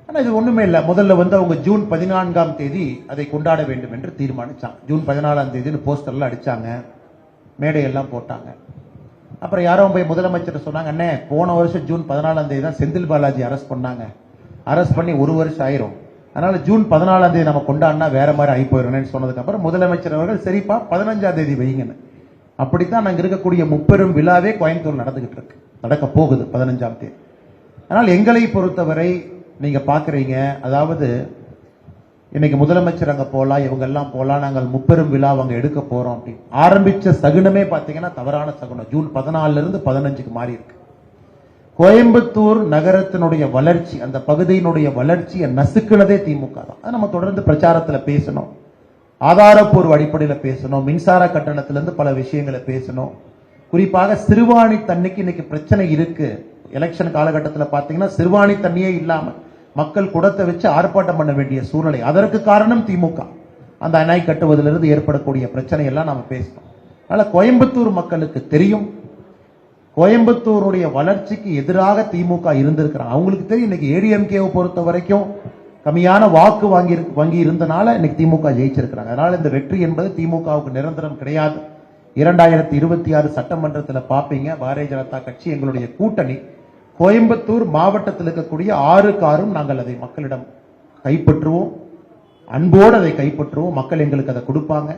ஆனா இது ஒண்ணுமே இல்ல. முதல்ல அவங்க ஜூன் 14ஆம் தேதி அதை கொண்டாட வேண்டும் என்று தீர்மானிச்சாங்க. ஜூன் 14ஆம் தேதி போஸ்டர்ல அடிச்சாங்க, மேடையெல்லாம் போட்டாங்க. அப்புறம் யாரோ போய் முதலமைச்சர் சொன்னாங்க, அண்ணே போன வருஷம் ஜூன் 14ஆம் தேதி தான் செந்தில் பாலாஜி அரெஸ்ட் பண்ணாங்க, அரெஸ்ட் பண்ணி ஒரு வருஷம் ஆயிரும், அதனால ஜூன் 14ஆம் தேதி நம்ம கொண்டாடினா வேற மாதிரி ஆகி போயிடும் சொன்னதுக்கு அப்புறம் முதலமைச்சர் அவர்கள் சரிப்பா 15ஆம் தேதி வைங்கன்னு. அப்படித்தான் அங்க இருக்கக்கூடிய முப்பெரும் விழாவே கோயம்புத்தூர் நடந்துகிட்டு இருக்கு, நடக்க போகுது 15ஆம் தேதி. ஆனால் எங்களை பொறுத்தவரை நீங்க பாக்குறீங்க, அதாவது இன்னைக்கு முதலமைச்சர் அங்க போலாம், இவங்க எல்லாம் போலாம், நாங்கள் முப்பெரும் விழா அங்க எடுக்க போறோம் அப்படின்னு ஆரம்பிச்ச சகுனமே பாத்தீங்கன்னா தவறான சகுனம். ஜூன் 14 இருந்து 15க்கு மாறி இருக்கு. கோயம்புத்தூர் நகரத்தினுடைய வளர்ச்சி, அந்த பகுதியினுடைய வளர்ச்சியை நசுக்குனதே திமுக தான். அதை நம்ம தொடர்ந்து பிரச்சாரத்தில் பேசணும், ஆதாரப்பூர்வ அடிப்படையில் பேசணும், மின்சார கட்டணத்திலிருந்து பல விஷயங்களை பேசணும். குறிப்பாக சிறுவாணி தண்ணிக்கு இன்னைக்கு பிரச்சனை இருக்கு. எலெக்ஷன் காலகட்டத்தில் பாத்தீங்கன்னா சிறுவாணி தண்ணியே இல்லாம மக்கள் குடத்தை வச்சு ஆர்ப்பாட்டம் பண்ண வேண்டிய சூழ்நிலை. அதற்கு காரணம் திமுக. அந்த அணை கட்டுவதிலிருந்து ஏற்படக்கூடிய பிரச்சனை எல்லாம் நாம பேசணும். அதனால கோயம்புத்தூர் மக்களுக்கு தெரியும், கோயம்புத்தூருடைய வளர்ச்சிக்கு எதிராக திமுக இருந்திருக்கிறாங்க. அவங்களுக்கு தெரியும் இன்னைக்கு ஏடிஎம்கேவை பொறுத்த வரைக்கும் கம்மியான வாக்கு வங்கி இருந்தனால இன்னைக்கு திமுக ஜெயிச்சிருக்கிறாங்க. அதனால இந்த வெற்றி என்பது திமுகவுக்கு நிரந்தரம் கிடையாது. 2026 சட்டமன்றத்தில் பாப்பீங்க, பாரதிய ஜனதா கட்சி எங்களுடைய கூட்டணி கோயம்புத்தூர் மாவட்டத்தில் இருக்கக்கூடிய 6 காரும் நாங்கள் அதை மக்களிடம் கைப்பற்றுவோம், அன்போடு அதை கைப்பற்றுவோம், மக்கள் எங்களுக்கு அதை கொடுப்பாங்க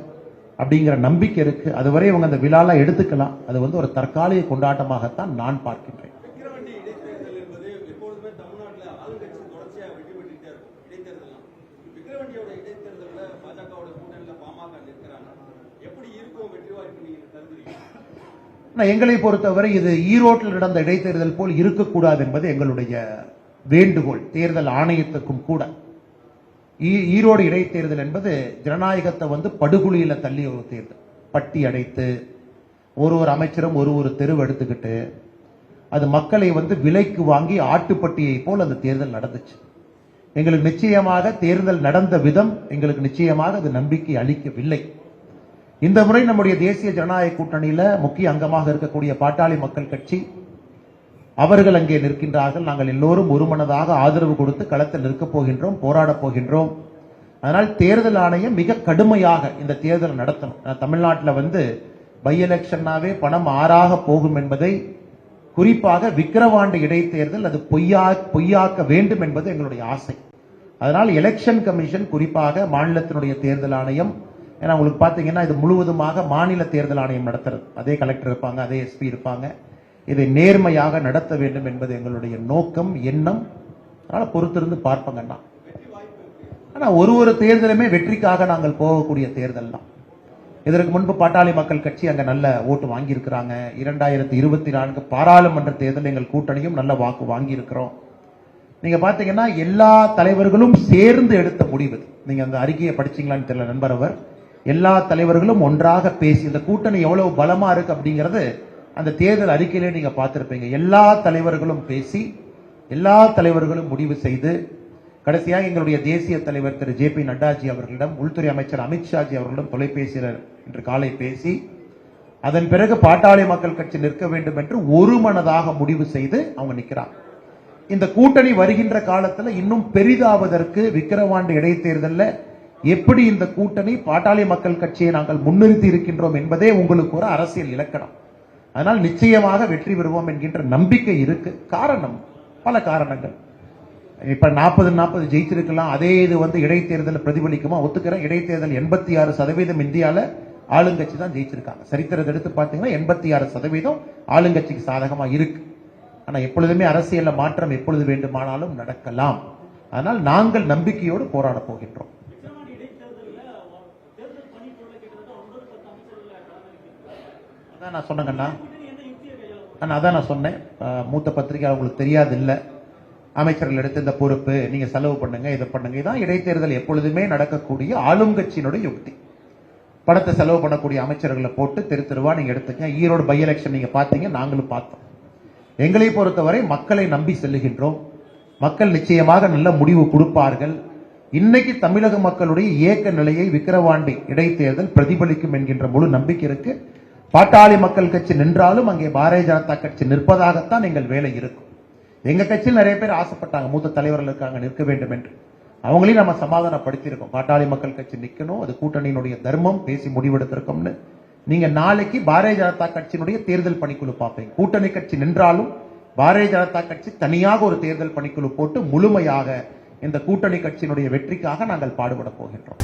அப்படிங்கிற நம்பிக்கை இருக்கு. அதுவரை இவங்க அந்த விழால எடுத்துக்கலாம். அது ஒரு தற்காலிக கொண்டாட்டமாகத்தான் நான் பார்க்கின்றேன். எங்களை பொறுத்தவரை இது ஈரோட்டில் நடந்த இடைத்தேர்தல் போல் இருக்கக்கூடாது என்பது எங்களுடைய வேண்டுகோள், தேர்தல் ஆணையத்துக்கும் கூட. ஈரோடு இடைத்தேர்தல் என்பது ஜனநாயகத்தை படுகொலியில தள்ளி ஒரு தேர்தல். பட்டி அடைத்து ஒரு அமைச்சரும் ஒரு தெருவு எடுத்துக்கிட்டு அது மக்களை விலைக்கு வாங்கி ஆட்டுப்பட்டியை போல் அந்த தேர்தல் நடந்துச்சு. எங்களுக்கு நிச்சயமாக தேர்தல் நடந்த விதம் எங்களுக்கு நிச்சயமாக அது நம்பிக்கை அளிக்கவில்லை. இந்த முறை நம்முடைய தேசிய ஜனநாயக கூட்டணியில முக்கிய அங்கமாக இருக்கக்கூடிய பாட்டாளி மக்கள் கட்சி அவர்கள் அங்கே நிற்கின்றார்கள். நாங்கள் எல்லோரும் ஒருமனதாக ஆதரவு கொடுத்து களத்தில் நிற்கப் போகின்றோம், போராடப் போகின்றோம். அதனால் தேர்தல் ஆணையம் மிக கடுமையாக இந்த தேர்தல் நடத்தணும். தமிழ்நாட்டில் பை எலெக்ஷனாவே பணம் ஆறாக போகும் என்பதை குறிப்பாக விக்கிரவாண்டி இடைத்தேர்தல் அது பொய்யாக்க வேண்டும் என்பது எங்களுடைய ஆசை. அதனால் எலெக்ஷன் கமிஷன் குறிப்பாக மாநிலத்தினுடைய தேர்தல் ஆணையம், ஏன்னா உங்களுக்கு பாத்தீங்கன்னா இது முழுவதுமாக மாநில தேர்தல் ஆணையம் நடத்துறது, அதே கலெக்டர் இருப்பாங்க, அதே எஸ்பி இருப்பாங்க, இதை நேர்மையாக நடத்த வேண்டும் என்பது எங்களுடைய நோக்கம், எண்ணம். அதனால பொறுத்திருந்து பார்ப்பங்கன்னா, ஆனா ஒரு தேர்தலுமே வெற்றிக்காக நாங்கள் போகக்கூடிய தேர்தல் தான். இதற்கு முன்பு பாட்டாளி மக்கள் கட்சி அங்க நல்ல ஓட்டு வாங்கி இருக்கிறாங்க. 2024 பாராளுமன்ற தேர்தல் எங்கள் கூட்டணியும் நல்ல வாக்கு வாங்கி இருக்கிறோம். நீங்க பாத்தீங்கன்னா எல்லா தலைவர்களும் சேர்ந்து எடுத்த முடிவு. நீங்க அந்த அறிக்கையை படிச்சீங்களான்னு தெரியல நண்பர் அவர், எல்லா தலைவர்களும் ஒன்றாக பேசி இந்த கூட்டணி எவ்வளவு பலமா இருக்கு அப்படிங்கறது அந்த தேர்தல் அறிக்கையிலே நீங்க பார்த்திருப்பீங்க. எல்லா தலைவர்களும் பேசி எல்லா தலைவர்களும் முடிவு செய்து கடைசியாக எங்களுடைய தேசிய தலைவர் திரு JP நட்டாஜி அவர்களிடம், உள்துறை அமைச்சர் அமித்ஷாஜி அவர்களிடம் தொலைபேசியில் இன்று காலை பேசி அதன் பிறகு பாட்டாளி மக்கள் கட்சி நிற்க வேண்டும் என்று ஒருமனதாக முடிவு செய்து அவங்க நிற்கிறாங்க. இந்த கூட்டணி வருகின்ற காலத்தில் இன்னும் பெரிதாவதற்கு விக்கிரவாண்டி இடைத்தேர்தலில் எப்படி இந்த கூட்டணி பாட்டாளி மக்கள் கட்சியை நாங்கள் முன்னிறுத்தி இருக்கின்றோம் என்பதே உங்களுக்கு ஒரு அரசியல் இலக்கணம். அதனால் நிச்சயமாக வெற்றி பெறுவோம் என்கின்ற நம்பிக்கை இருக்கு. காரணம் பல காரணங்கள். இப்ப 40 ஜெயிச்சிருக்கலாம். அதே இது இடைத்தேர்தல் பிரதிபலிக்குமா? ஒத்துக்கிறேன். இடைத்தேர்தல் 86% இந்தியாவில் ஆளுங்கட்சி தான் ஜெயிச்சிருக்காங்க. சரித்திரத்தை எடுத்து பார்த்தீங்கன்னா 86% ஆளுங்கட்சிக்கு சாதகமா இருக்கு. ஆனா எப்பொழுதுமே அரசியல்ல மாற்றம் எப்பொழுது வேண்டுமானாலும் நடக்கலாம். அதனால் நாங்கள் நம்பிக்கையோடு போராட போகின்றோம். அதான் நான் சொன்னேங்கண்ணா, அதான் நான் சொன்னேன். மூத்த பத்திரிகை உங்களுக்கு தெரியாது இல்ல, அமைச்சர்கள் எடுத்த இந்த பொறுப்பு, நீங்க செலவு பண்ணுங்க, இதை பண்ணுங்க. இதான் இடைத்தேர்தல் எப்பொழுதுமே நடக்கக்கூடிய ஆளும் கட்சியினுடைய யுக்தி. பணத்தை செலவு பண்ணக்கூடிய அமைச்சர்களை போட்டு தெருவா நீங்க எடுத்துக்க. ஈரோடு பை எலெக்ஷன் நீங்க பாத்தீங்க, நாங்களும் பார்த்தோம். எங்களை பொறுத்தவரை மக்களை நம்பி செல்லுகின்றோம். மக்கள் நிச்சயமாக நல்ல முடிவு கொடுப்பார்கள். இன்னைக்கு தமிழக மக்களுடைய இயக்க நிலையை விக்கிரவாண்டி இடைத்தேர்தல் பிரதிபலிக்கும் என்கின்ற முழு நம்பிக்கை இருக்கு. பாட்டாளி மக்கள் கட்சி நின்றாலும் அங்கே பாரதிய ஜனதா கட்சி நிற்பதாகத்தான் எங்கள் வேலை இருக்கும். எங்க கட்சியில் நிறைய பேர் ஆசைப்பட்டாங்க, மூத்த தலைவர்கள் இருக்காங்க, நிற்க வேண்டும் என்று. அவங்களையும் நம்ம சமாதானப்படுத்தியிருக்கோம். பாட்டாளி மக்கள் கட்சி நிக்கணும், அது கூட்டணியினுடைய தர்மம், பேசி முடிவெடுத்திருக்கோம்னு. நீங்க நாளைக்கு பாரதிய ஜனதா கட்சியினுடைய தேர்தல் பணிக்குழு பார்ப்பீங்க. கூட்டணி கட்சி நின்றாலும் பாரதிய ஜனதா கட்சி தனியாக ஒரு தேர்தல் பணிக்குழு போட்டு முழுமையாக இந்த கூட்டணி கட்சியினுடைய வெற்றிக்காக நாங்கள் பாடுபட போகின்றோம்.